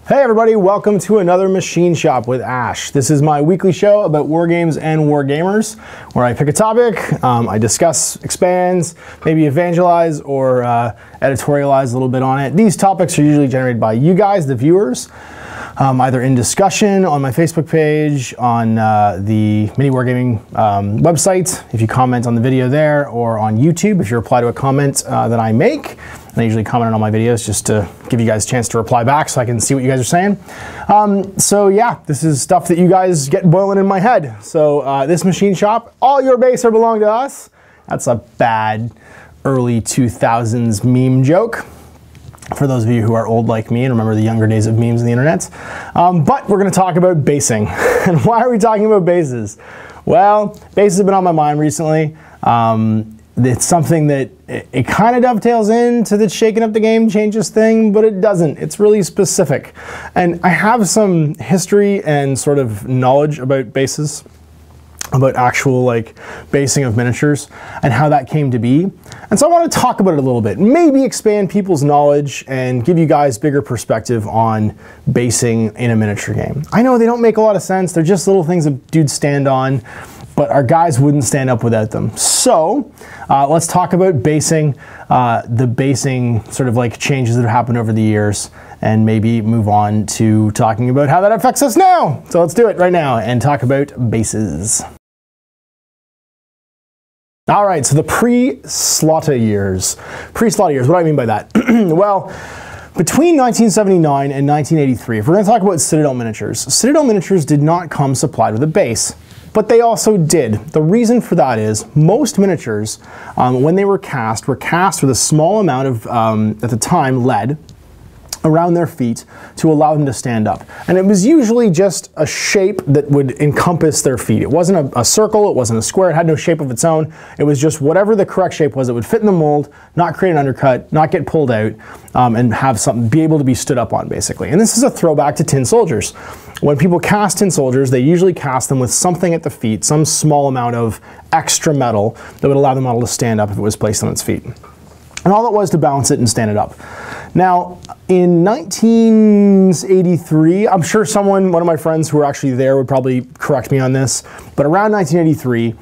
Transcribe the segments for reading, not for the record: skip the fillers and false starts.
Hey everybody, welcome to another Machine Shop with Ash. This is my weekly show about war games and wargamers, where I pick a topic, I discuss, expand, maybe evangelize, or editorialize a little bit on it. These topics are usually generated by you guys, the viewers, either in discussion on my Facebook page, on the MiniWarGaming website, if you comment on the video there, or on YouTube if you reply to a comment that I make. And I usually comment on all my videos just to give you guys a chance to reply back so I can see what you guys are saying. So yeah, this is stuff that you guys get boiling in my head. So this Machine Shop, all your base are belong to us. That's a bad early 2000s meme joke, for those of you who are old like me and remember the younger days of memes on the internet. But we're going to talk about basing. And why are we talking about bases? Well, bases have been on my mind recently. It's something that it kind of dovetails into the shaking up the game changes thing, but it doesn't. It's really specific. And I have some history and sort of knowledge about bases, about actual like basing of miniatures and how that came to be. And so I want to talk about it a little bit, maybe expand people's knowledge and give you guys bigger perspective on basing in a miniature game. I know they don't make a lot of sense. They're just little things that dudes stand on, but our guys wouldn't stand up without them. So let's talk about basing, the basing sort of like changes that have happened over the years, and maybe move on to talking about how that affects us now. So let's do it right now and talk about bases. All right, so the pre-slaughter years. Pre-slaughter years, what do I mean by that? Well, between 1979 and 1983, if we're gonna talk about Citadel Miniatures, Citadel Miniatures did not come supplied with a base, but they also did. The reason for that is most miniatures, when they were cast with a small amount of, at the time, lead around their feet to allow them to stand up. And it was usually just a shape that would encompass their feet. It wasn't a circle, it wasn't a square, it had no shape of its own. It was just whatever the correct shape was that would fit in the mold, not create an undercut, not get pulled out, and have something, be able to be stood up on basically. And this is a throwback to tin soldiers. When people cast tin soldiers, they usually cast them with something at the feet, some small amount of extra metal that would allow the model to stand up if it was placed on its feet. And all it was to balance it and stand it up. Now, in 1983, I'm sure one of my friends who were actually there would probably correct me on this, but around 1983,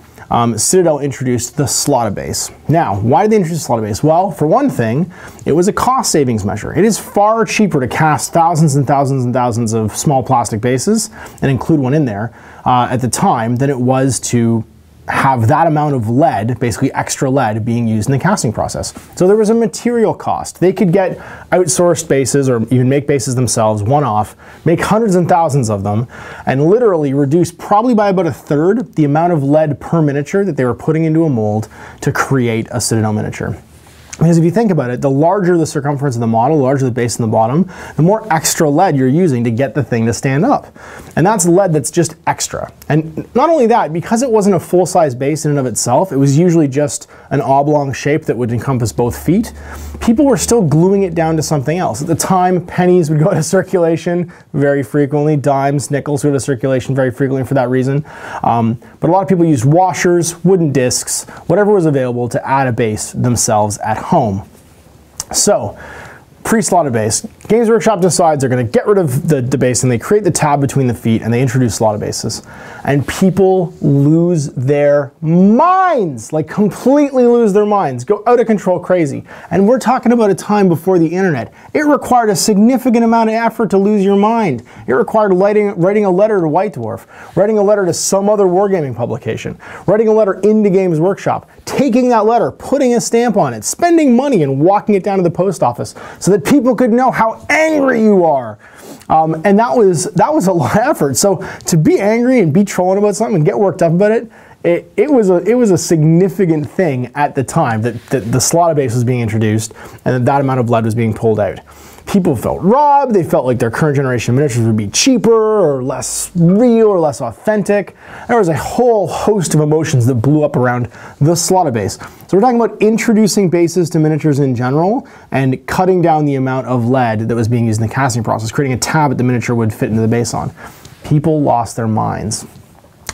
Citadel introduced the slaughter base. Now, why did they introduce the slaughter base? Well, for one thing, it was a cost savings measure. It is far cheaper to cast thousands and thousands and thousands of small plastic bases and include one in there at the time than it was to have that amount of lead, basically extra lead, being used in the casting process. So there was a material cost. They could get outsourced bases or even make bases themselves, one-off, make hundreds and thousands of them, and literally reduce probably by about a third the amount of lead per miniature that they were putting into a mold to create a Citadel miniature. Because if you think about it, the larger the circumference of the model, the larger the base in the bottom, the more extra lead you're using to get the thing to stand up. And that's lead that's just extra. And not only that, because it wasn't a full-size base in and of itself, it was usually just an oblong shape that would encompass both feet, people were still gluing it down to something else. At the time, pennies would go out of circulation very frequently, dimes, nickels would go out of circulation very frequently for that reason. But a lot of people used washers, wooden discs, whatever was available to add a base themselves at home. So, pre-slaughter base, Games Workshop decides they're going to get rid of the base and they create the tab between the feet and they introduce slaughter bases. And people lose their minds, like completely lose their minds, go out of control crazy. And we're talking about a time before the internet. It required a significant amount of effort to lose your mind. It required writing a letter to White Dwarf, writing a letter to some other wargaming publication, writing a letter into Games Workshop, taking that letter, putting a stamp on it, spending money and walking it down to the post office so that people could know how angry you are. And that was a lot of effort. So to be angry and be trolling about something and get worked up about it, it was a significant thing at the time that the slaughter base was being introduced and that amount of lead was being pulled out. People felt robbed, they felt like their current generation miniatures would be cheaper or less real or less authentic. There was a whole host of emotions that blew up around the slaughter base. So we're talking about introducing bases to miniatures in general and cutting down the amount of lead that was being used in the casting process, creating a tab that the miniature would fit into the base on. People lost their minds.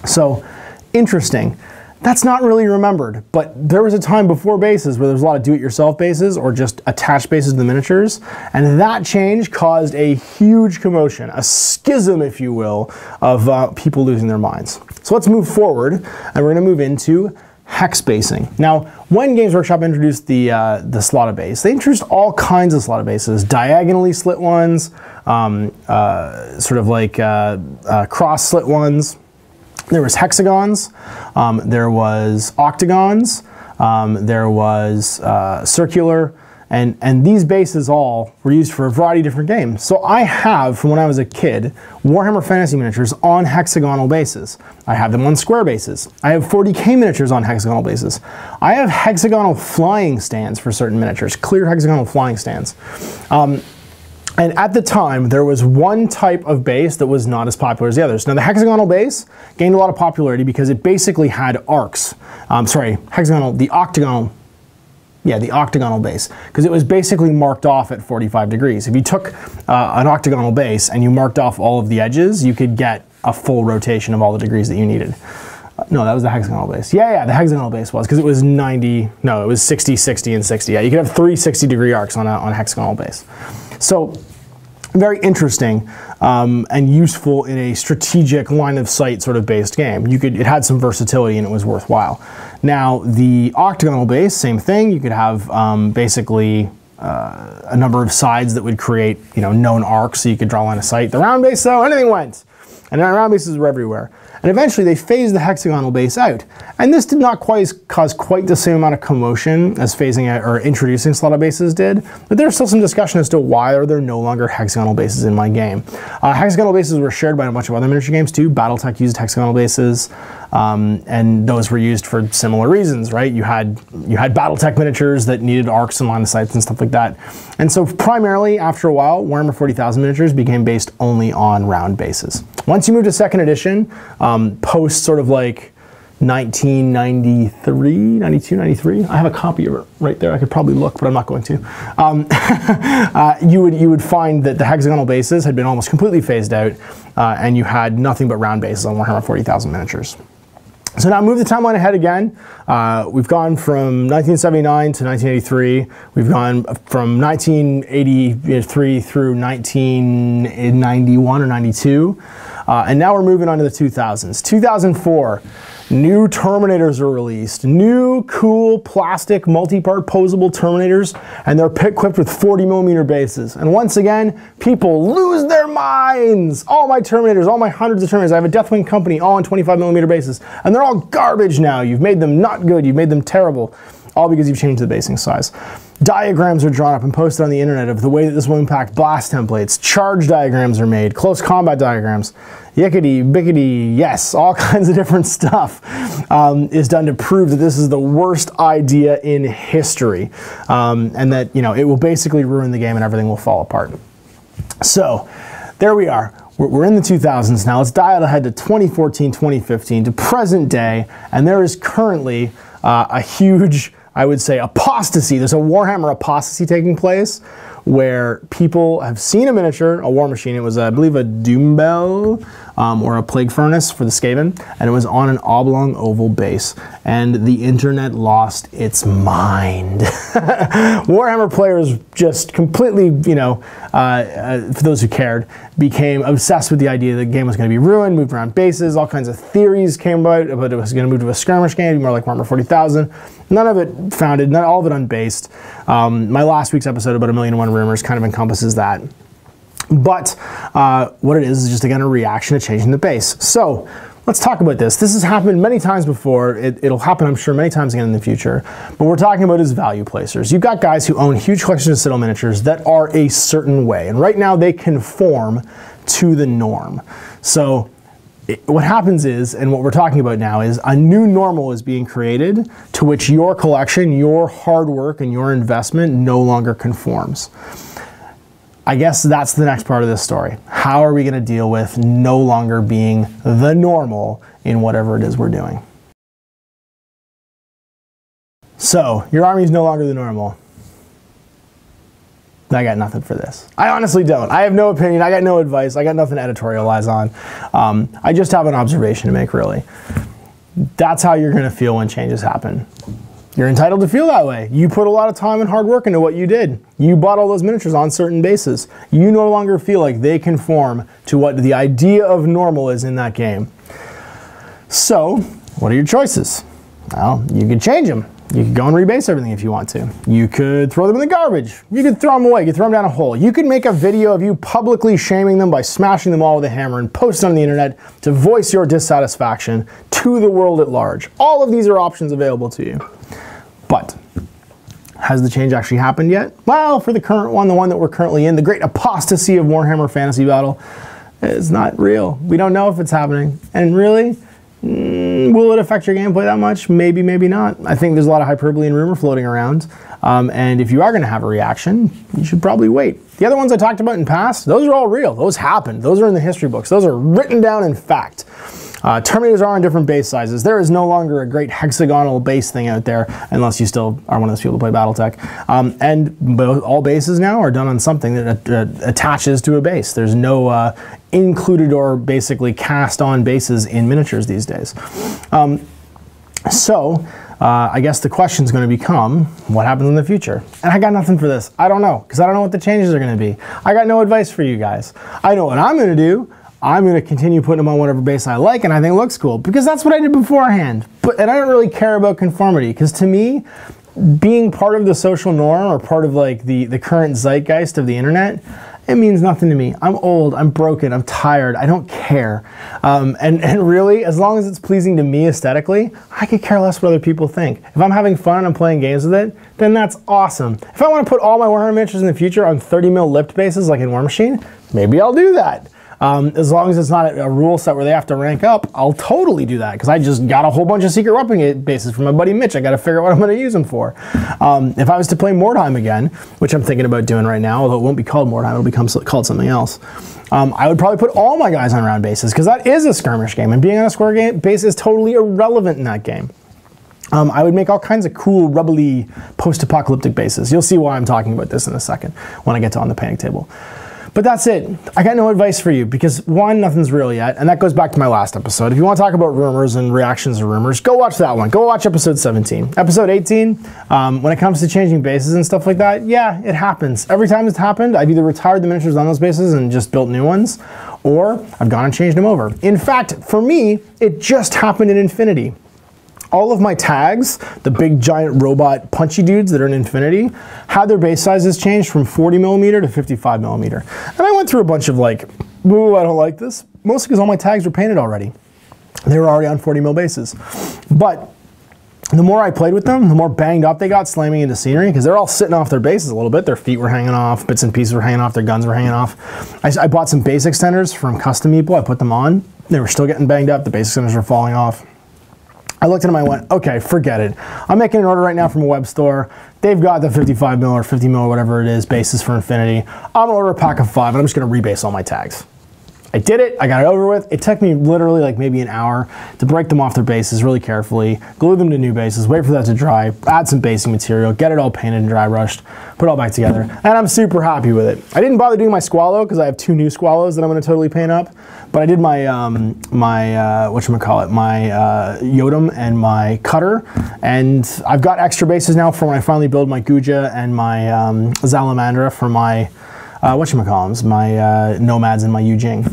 So, interesting. That's not really remembered, but there was a time before bases where there was a lot of do-it-yourself bases or just attached bases to the miniatures, and that change caused a huge commotion, a schism, if you will, of people losing their minds. So let's move forward, and we're going to move into hex basing. Now, when Games Workshop introduced the slotted base, they introduced all kinds of slotted bases, diagonally slit ones, sort of like cross slit ones. There was hexagons, there was octagons, there was circular, and these bases all were used for a variety of different games. So I have, from when I was a kid, Warhammer Fantasy miniatures on hexagonal bases. I have them on square bases. I have 40K miniatures on hexagonal bases. I have hexagonal flying stands for certain miniatures, clear hexagonal flying stands. And at the time, there was one type of base that was not as popular as the others. Now, the hexagonal base gained a lot of popularity because it basically had arcs. The octagonal base, because it was basically marked off at 45 degrees. If you took an octagonal base and you marked off all of the edges, you could get a full rotation of all the degrees that you needed. No, that was the hexagonal base. Yeah, the hexagonal base was, because it was 90, no, it was 60, 60, and 60. Yeah, you could have 3 60-degree arcs on a hexagonal base. So, very interesting and useful in a strategic line of sight sort of based game. It had some versatility and it was worthwhile. Now the octagonal base, same thing. You could have basically a number of sides that would create known arcs, so you could draw a line of sight. The round base, though, anything went, and round bases were everywhere. And eventually they phased the hexagonal base out. And this did not cause quite the same amount of commotion as phasing out or introducing slotted bases did, but there's still some discussion as to why are there no longer hexagonal bases in my game. Hexagonal bases were shared by a bunch of other miniature games too. BattleTech used hexagonal bases, and those were used for similar reasons, right? You had BattleTech miniatures that needed arcs and line of sights and stuff like that. And so primarily, after a while, Warhammer 40,000 miniatures became based only on round bases. Once you move to second edition, post sort of like 1993, 92, 93. I have a copy of it right there. I could probably look, but I'm not going to. You would find that the hexagonal bases had been almost completely phased out, and you had nothing but round bases on Warhammer 40,000 miniatures. So now move the timeline ahead again. We've gone from 1979 to 1983. We've gone from 1983 through 1991 or 92. And now we're moving on to the 2000s. 2004, new Terminators are released. New, cool, plastic, multi-part posable Terminators, and they're equipped with 40mm bases. And once again, people lose their minds. All my Terminators, all my hundreds of Terminators, I have a Deathwing Company all on 25mm bases, and they're all garbage now. You've made them not good, you've made them terrible, all because you've changed the basing size. Diagrams are drawn up and posted on the internet of the way that this will impact blast templates. Charge diagrams are made, close combat diagrams, yickety, bickety, yes, all kinds of different stuff is done to prove that this is the worst idea in history, and that it will basically ruin the game and everything will fall apart. So there we are. We're in the 2000s now. Let's dial ahead to 2014, 2015, to present day, and there is currently a huge, I would say, apostasy. There's a Warhammer apostasy taking place where people have seen a miniature, a war machine. It was, I believe, a Doombell or a Plague Furnace for the Skaven, and it was on an oblong oval base, and the internet lost its mind. Warhammer players just completely, for those who cared, became obsessed with the idea that the game was going to be ruined, moved around bases, all kinds of theories came about it was going to move to a skirmish game, be more like Warhammer 40,000. None of it founded, not all of it unbased. My last week's episode about 1,000,001 Rumors kind of encompasses that. But what it is just, again, a reaction to changing the base. So let's talk about this. This has happened many times before. It'll happen, I'm sure, many times again in the future. But what we're talking about is value placers. You've got guys who own huge collections of Citadel miniatures that are a certain way. And right now they conform to the norm. So what happens is, and what we're talking about now, is a new normal is being created to which your collection, your hard work, and your investment no longer conforms. I guess that's the next part of this story. How are we going to deal with no longer being the normal in whatever it is we're doing? So, your army is no longer the normal. I got nothing for this. I honestly don't. I have no opinion. I got no advice. I got nothing to editorialize on. I just have an observation to make, really. That's how you're gonna feel when changes happen. You're entitled to feel that way. You put a lot of time and hard work into what you did. You bought all those miniatures on certain bases. You no longer feel like they conform to what the idea of normal is in that game. So, what are your choices? Well, you could change them. You could go and rebase everything if you want to. You could throw them in the garbage. You could throw them away. You could throw them down a hole. You could make a video of you publicly shaming them by smashing them all with a hammer and post it on the internet to voice your dissatisfaction to the world at large. All of these are options available to you. But has the change actually happened yet? Well, for the current one, the one that we're currently in, the great apostasy of Warhammer Fantasy Battle, is not real. We don't know if it's happening. And really, will it affect your gameplay that much? Maybe, maybe not. I think there's a lot of hyperbole and rumor floating around. And if you are going to have a reaction, you should probably wait. The other ones I talked about in past, those are all real. Those happened. Those are in the history books. Those are written down in fact. Terminators are on different base sizes. There is no longer a great hexagonal base thing out there, unless you still are one of those people that play Battletech. And all bases now are done on something that attaches to a base. There's no included or basically cast on bases in miniatures these days. I guess the question is going to become, what happens in the future? And I got nothing for this. I don't know, because I don't know what the changes are going to be. I got no advice for you guys. I know what I'm going to do. I'm going to continue putting them on whatever base I like and I think looks cool, because that's what I did beforehand. And I don't really care about conformity, because to me, being part of the social norm or part of like the current zeitgeist of the internet, it means nothing to me. I'm old, I'm broken, I'm tired, I don't care. And really, as long as it's pleasing to me aesthetically, I could care less what other people think. If I'm having fun and I'm playing games with it, then that's awesome. If I want to put all my Warhammer miniatures in the future on 30mm lift bases like in War Machine, maybe I'll do that. As long as it's not a rule set where they have to rank up, I'll totally do that, because I just got a whole bunch of secret weapon bases from my buddy Mitch. I got to figure out what I'm going to use them for. If I was to play Mordheim again, which I'm thinking about doing right now, although it won't be called Mordheim, it'll become called something else, I would probably put all my guys on round bases, because that is a skirmish game, and being on a square base is totally irrelevant in that game. I would make all kinds of cool, rubbly, post-apocalyptic bases. You'll see why I'm talking about this in a second when I get to On the Painting Table. But that's it. I got no advice for you, because one, nothing's real yet, and that goes back to my last episode. If you want to talk about rumors and reactions to rumors, go watch that one. Go watch episode 17. Episode 18, when it comes to changing bases and stuff like that, yeah, it happens. Every time it's happened, I've either retired the miniatures on those bases and just built new ones, or I've gone and changed them over. In fact, for me, it just happened in Infinity. All of my tags, the big giant robot punchy dudes that are in Infinity, had their base sizes changed from 40mm to 55mm. And I went through a bunch of like, ooh, I don't like this. Mostly because all my tags were painted already. They were already on 40mm bases. But the more I played with them, the more banged up they got slamming into scenery, because they're all sitting off their bases a little bit. Their feet were hanging off, bits and pieces were hanging off, their guns were hanging off. I bought some base extenders from Custom Meeple. I put them on. They were still getting banged up. The base extenders were falling off. I looked at them and I went, okay, forget it. I'm making an order right now from a web store. They've got the 55mm or 50mm or whatever it is, bases for Infinity. I'm gonna order a pack of 5 and I'm just gonna rebase all my tags. I did it, I got it over with. It took me literally like maybe an hour to break them off their bases really carefully, glue them to new bases, wait for that to dry, add some basing material, get it all painted and dry brushed, put it all back together, and I'm super happy with it. I didn't bother doing my Squallow because I have 2 new Squallows that I'm gonna totally paint up, but I did my, whatchamacallit, my Yodam and my Cutter, and I've got extra bases now for when I finally build my Guja and my Zalamandra for my whatchamacallits, my Nomads and my Yujing.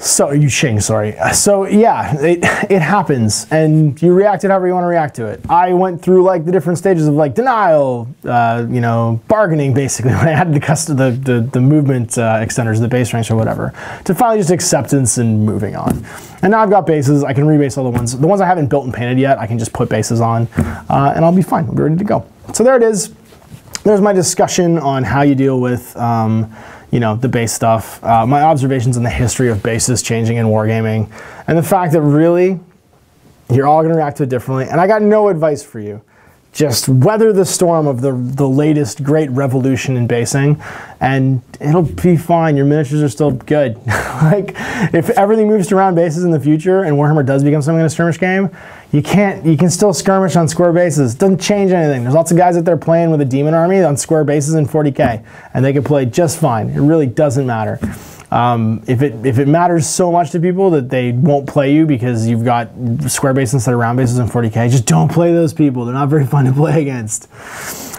So, Yuqing, sorry. So yeah, it happens, and you react it however you want to react to it. I went through like the different stages of like denial, you know, bargaining basically when I had the movement extenders, the base ranks or whatever, to finally just acceptance and moving on. And now I've got bases, I can rebase all the ones I haven't built and painted yet, I can just put bases on, and I'll be fine, I'll be ready to go. So there it is. There's my discussion on how you deal with, you know, the base stuff, my observations on the history of bases changing in wargaming, and the fact that really, you're all going to react to it differently, and I got no advice for you. Just weather the storm of the latest great revolution in basing, and it'll be fine. Your miniatures are still good. Like, if everything moves to round bases in the future and Warhammer does become something in a skirmish game, you can still skirmish on square bases. Doesn't change anything. There's lots of guys out there playing with a demon army on square bases in 40K, and they can play just fine. It really doesn't matter. If it matters so much to people that they won't play you because you've got square bases instead of round bases in 40K, just don't play those people. They're not very fun to play against.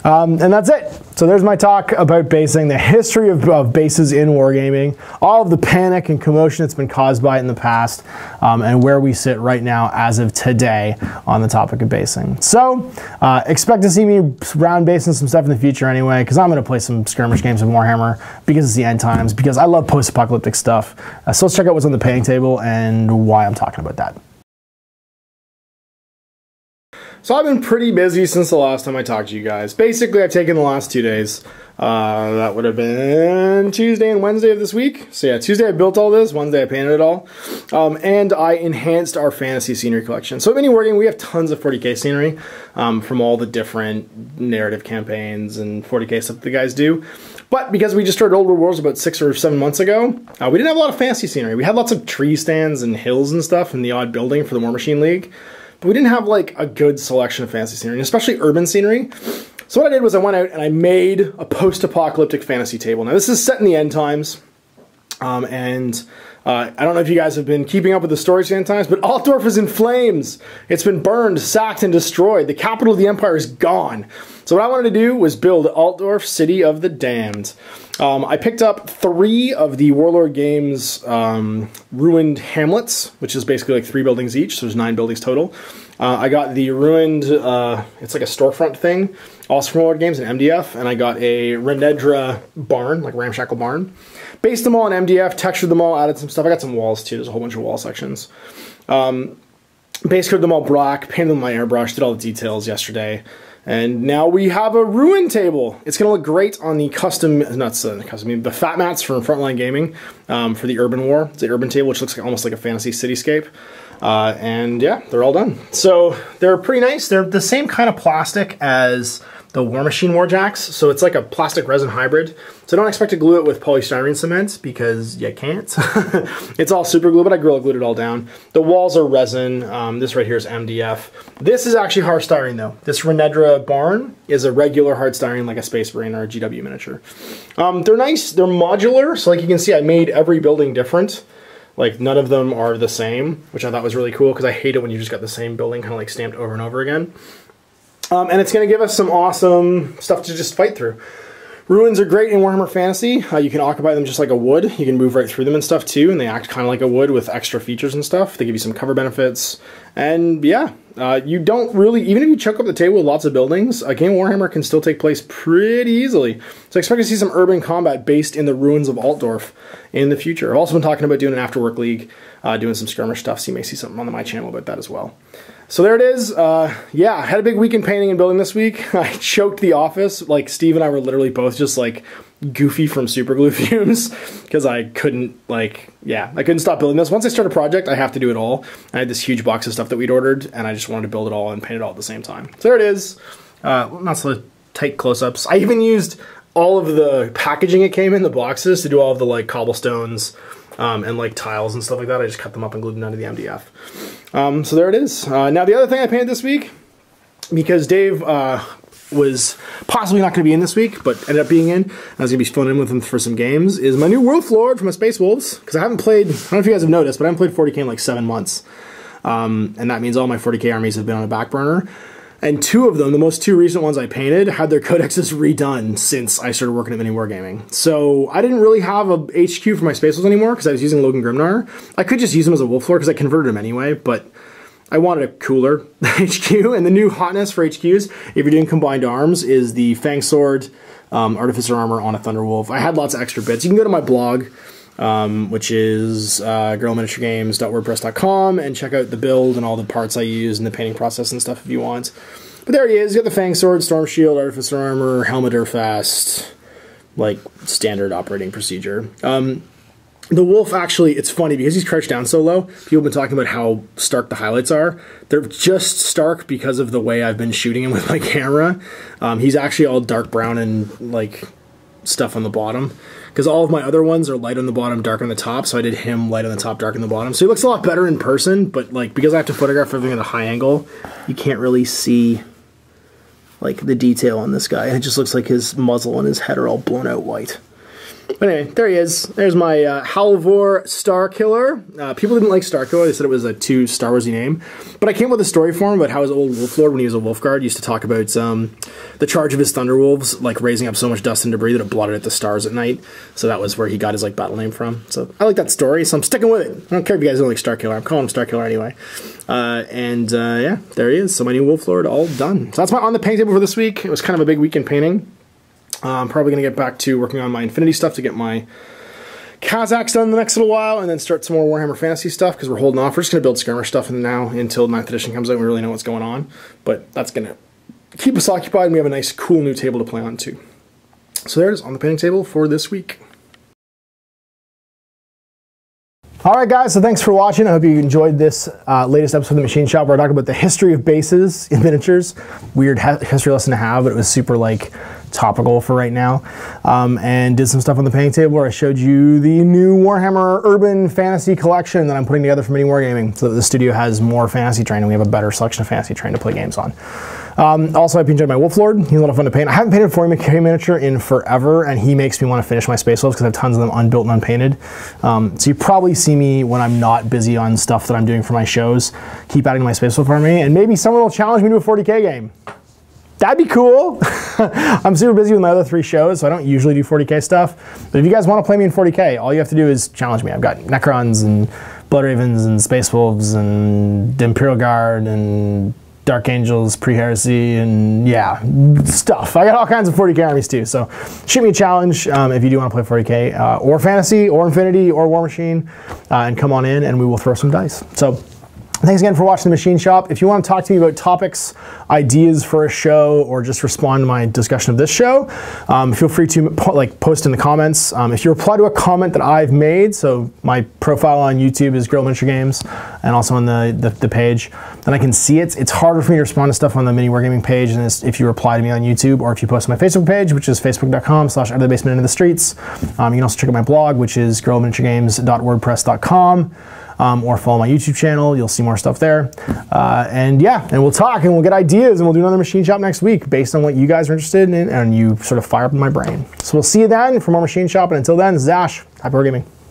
And that's it. So there's my talk about basing, the history of bases in wargaming, all of the panic and commotion that's been caused by it in the past, and where we sit right now as of today on the topic of basing. So expect to see me round basing some stuff in the future anyway, because I'm going to play some skirmish games of Warhammer because it's the end times, because I love post-apocalyptic stuff. So let's check out what's on the painting table and why I'm talking about that. So I've been pretty busy since the last time I talked to you guys. Basically, I've taken the last 2 days. That would have been Tuesday and Wednesday of this week. So yeah, Tuesday I built all this, Wednesday I painted it all. And I enhanced our fantasy scenery collection. So at MiniWarGaming, we have tons of 40K scenery from all the different narrative campaigns and 40K stuff that the guys do. But because we just started Old World Wars about 6 or 7 months ago, we didn't have a lot of fantasy scenery. We had lots of tree stands and hills and stuff in the odd building for the War Machine League. But we didn't have like a good selection of fantasy scenery, especially urban scenery. So what I did was I went out and I made a post-apocalyptic fantasy table. Now this is set in the end times, I don't know if you guys have been keeping up with the stories of the end times, but Altdorf is in flames. It's been burned, sacked, and destroyed. The capital of the empire is gone. So what I wanted to do was build Altdorf, City of the Damned. I picked up 3 of the Warlord Games ruined hamlets, which is basically like 3 buildings each, so there's 9 buildings total. I got the ruined, it's like a storefront thing, also from Warlord Games, an MDF, and I got a Renedra barn, like ramshackle barn. Based them all in MDF, textured them all, added some stuff. I got some walls too, there's a whole bunch of wall sections. Base coated them all black, painted them with my airbrush, did all the details yesterday. And now we have a ruin table. It's going to look great on the the fat mats from Frontline Gaming for the Urban War. It's the urban table, which looks like almost like a fantasy cityscape. And yeah, they're all done. So they're pretty nice. They're the same kind of plastic as the War Machine Warjacks. So it's like a plastic resin hybrid. So don't expect to glue it with polystyrene cement because you can't. It's all super glue, but I Gorilla Glued it all down. The walls are resin. This right here is MDF. This is actually hard styrene though. This Renedra barn is a regular hard styrene like a Space Marine or a GW miniature. They're nice. They're modular. So like you can see, I made every building different. Like none of them are the same, which I thought was really cool because I hate it when you just got the same building kind of like stamped over and over again. And it's going to give us some awesome stuff to just fight through. Ruins are great in Warhammer Fantasy. You can occupy them just like a wood. You can move right through them and stuff too, and they act kind of like a wood with extra features and stuff. They give you some cover benefits. And yeah, you don't really, even if you choke up the table with lots of buildings, a game of Warhammer can still take place pretty easily. So I expect to see some urban combat based in the ruins of Altdorf in the future. I've also been talking about doing an Afterwork League, doing some skirmish stuff, so you may see something on my channel about that as well. So there it is. Yeah, I had a big weekend painting and building this week. I choked the office. Like, Steve and I were literally both just, like, goofy from super glue fumes because I couldn't, like, yeah, I couldn't stop building this. Once I start a project, I have to do it all. I had this huge box of stuff that we'd ordered, and I just wanted to build it all and paint it all at the same time. So there it is. Not so tight close-ups. I even used all of the packaging it came in, the boxes, to do all of the, like, cobblestones and, like, tiles and stuff like that. I just cut them up and glued them down to the MDF. So there it is. Now the other thing I painted this week, because Dave was possibly not going to be in this week, but ended up being in, and I was going to be filling in with him for some games, is my new Wolf Lord from a Space Wolves, because I haven't played, I don't know if you guys have noticed, but I haven't played 40k in like 7 months. And that means all my 40k armies have been on a back burner. And 2 of them, the most 2 recent ones I painted, had their codexes redone since I started working at MiniWarGaming. So I didn't really have a HQ for my Space Wolves anymore because I was using Logan Grimnar. I could just use him as a Wolf Lord because I converted him anyway, but I wanted a cooler HQ. And the new hotness for HQs, if you're doing combined arms, is the Fang Sword, Artificer Armor on a Thunderwolf. I had lots of extra bits. You can go to my blog, which is girlminiaturegames.wordpress.com, and check out the build and all the parts I use and the painting process and stuff if you want. But there he is. You got the Fang Sword, Storm Shield, Artificer Armor, Helmet Fast, like standard operating procedure. The wolf, actually, it's funny because he's crouched down so low. People have been talking about how stark the highlights are. They're just stark because of the way I've been shooting him with my camera. He's actually all dark brown and like stuff on the bottom, because all of my other ones are light on the bottom, dark on the top, so I did him light on the top, dark on the bottom. So he looks a lot better in person, but like because I have to photograph everything at a high angle, you can't really see like the detail on this guy. It just looks like his muzzle and his head are all blown out white. But anyway, there he is. There's my Halvor Starkiller. People didn't like Starkiller. They said it was a too Star Warsy name. But I came up with a story for him about how his old Wolf Lord, when he was a Wolf Guard, used to talk about the charge of his Thunderwolves, like raising up so much dust and debris that it blotted at the stars at night. So that was where he got his like battle name from. So I like that story, so I'm sticking with it. I don't care if you guys don't like Starkiller. I'm calling him Starkiller anyway. Yeah, there he is. So my new Wolf Lord all done. So that's my on the paint table for this week. It was kind of a big week in painting. I'm probably going to get back to working on my Infinity stuff to get my Kazakhs done in the next little while, and then start some more Warhammer Fantasy stuff, because we're holding off. We're just going to build skirmish stuff now until 9th edition comes out and we really know what's going on. But that's going to keep us occupied, and we have a nice, cool new table to play on, too. So there it is on the painting table for this week. Alright guys, so thanks for watching. I hope you enjoyed this latest episode of the Machine Shop, where I talk about the history of bases in miniatures. Weird history lesson to have, but it was super like topical for right now. And did some stuff on the painting table where I showed you the new Warhammer Urban Fantasy Collection that I'm putting together for MiniWarGaming, so that the studio has more fantasy terrain and we have a better selection of fantasy terrain to play games on. Also, I hope you enjoyed my Wolf Lord. He's a lot of fun to paint. I haven't painted a 40k miniature in forever, and he makes me want to finish my Space Wolves because I have tons of them unbuilt and unpainted. So you probably see me when I'm not busy on stuff that I'm doing for my shows, keep adding to my Space Wolf army, and maybe someone will challenge me to a 40k game. That'd be cool. I'm super busy with my other 3 shows, so I don't usually do 40k stuff. But if you guys want to play me in 40k, all you have to do is challenge me. I've got Necrons and Blood Ravens and Space Wolves and Imperial Guard and Dark Angels, Pre-Heresy, and yeah, stuff. I got all kinds of 40k armies too, so shoot me a challenge if you do want to play 40k, or Fantasy, or Infinity, or War Machine, and come on in and we will throw some dice. So thanks again for watching the Machine Shop. If you want to talk to me about topics, ideas for a show, or just respond to my discussion of this show, feel free to post in the comments. If you reply to a comment that I've made, so my profile on YouTube is Girl Miniature Games, and also on the page, then I can see it. It's harder for me to respond to stuff on the MiniWarGaming page than if you reply to me on YouTube, or if you post on my Facebook page, which is facebook.com/outofthebasement into the streets. You can also check out my blog, which is girlminiaturegames.wordpress.com. Or follow my YouTube channel. You'll see more stuff there. And yeah, and we'll talk and we'll get ideas and we'll do another Machine Shop next week based on what you guys are interested in and you sort of fire up in my brain. So we'll see you then for more Machine Shop. And until then, this is Ash. Happy wargaming.